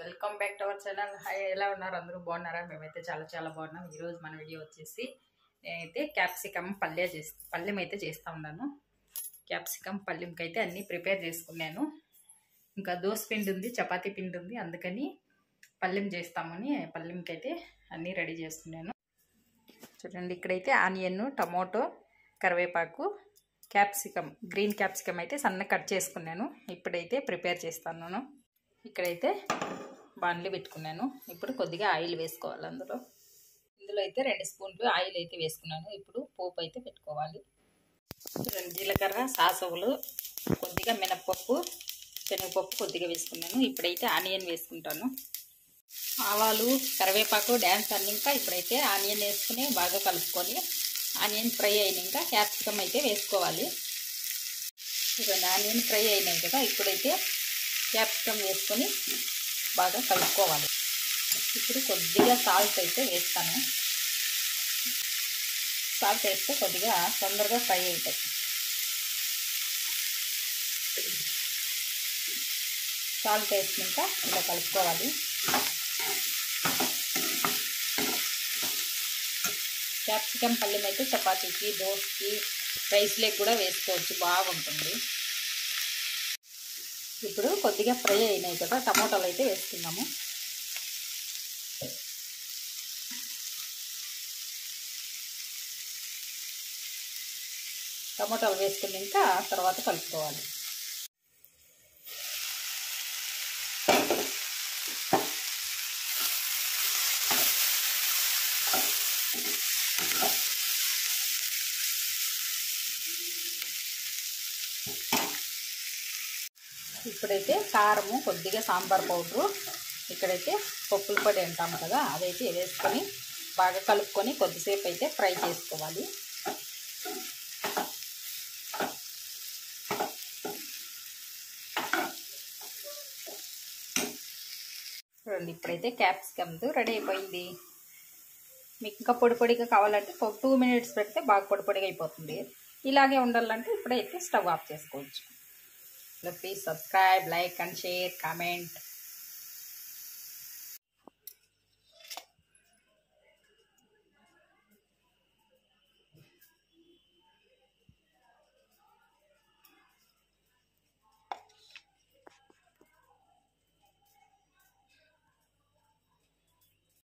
Welcome back to our channel. Hi, ఎలా ఉన్నారు? అందరూ బాగున్నారా? మేమైతే చాలా చాలా బాగున్నాం. ఈరోజు మన వీడియో వచ్చేసి నేనైతే క్యాప్సికమ్ పళ్ళెం అయితే చేస్తూ ఉన్నాను. క్యాప్సికమ్ పళ్ళెంకి అయితే అన్నీ ప్రిపేర్ చేసుకున్నాను. ఇంకా దోశ పిండి ఉంది, చపాతీ పిండి ఉంది, అందుకని పళ్ళెం చేస్తామని పళ్ళెంకి అయితే అన్నీ రెడీ చేసుకున్నాను. చూడండి, ఇక్కడైతే ఆనియన్, టమోటో, కరివేపాకు, క్యాప్సికమ్, గ్రీన్ క్యాప్సికమ్ అయితే సన్నగా కట్ చేసుకున్నాను. ఇప్పుడైతే ప్రిపేర్ చేస్తాను. ఇక్కడైతే బాండ్లీ పెట్టుకున్నాను. ఇప్పుడు కొద్దిగా ఆయిల్ వేసుకోవాలి. ఇందులో అయితే 2 స్పూన్లు ఆయిల్ అయితే వేసుకున్నాను. ఇప్పుడు పోపు అయితే పెట్టుకోవాలి. జీలకర్ర, సాసవులు, కొద్దిగా మినప్పప్పు, శనగపప్పు కొద్దిగా వేసుకున్నాను. ఇప్పుడైతే ఆనియన్ వేసుకుంటాను. ఆవాలు, కరివేపాకు డ్యాన్స్ అన్నాక ఇప్పుడైతే ఆనియన్ వేసుకుని బాగా కలుపుకొని ఆనియన్ ఫ్రై అయినాక క్యాప్సికమ్ అయితే వేసుకోవాలి. చూడండి, ఆనియన్ ఫ్రై అయినాయి కదా, ఇప్పుడైతే క్యాప్సికమ్ వేసుకొని బాగా కలుపుకోవాలి. ఇప్పుడు కొద్దిగా సాల్ట్ అయితే వేస్తాను. సాల్ట్ వేస్తే కొద్దిగా తొందరగా ఫ్రై అవుతాయి. సాల్ట్ వేసినాక ఇలా కలుపుకోవాలి. క్యాప్సికమ్ పళ్ళెం అయితే చపాతీకి, దోశకి, రైస్ లెగ్ కూడా వేసుకోవచ్చు, బాగుంటుంది. ఇప్పుడు కొద్దిగా ఫ్రై అయినాయి కదా, టమోటాలు అయితే వేసుకున్నాము. టమోటాలు వేసుకున్నాక తర్వాత కలుపుకోవాలి. ఇప్పుడైతే కారము, కొద్దిగా సాంబార్ పౌడరు, ఇక్కడైతే పప్పుల పొడి అంటాము కదా, అదైతే వేసుకొని బాగా కలుపుకొని కొద్దిసేపు అయితే ఫ్రై చేసుకోవాలి. చూడండి, ఇప్పుడైతే క్యాప్సికమ్ రెడీ అయిపోయింది. మీకు ఇంకా పొడి పొడిగా కావాలంటే 2 మినిట్స్ పెడితే బాగా పొడి పొడిగా అయిపోతుంది. ఇలాగే ఉండాలంటే ఇప్పుడైతే స్టవ్ ఆఫ్ చేసుకోవచ్చు. Please subscribe, like and share, comment.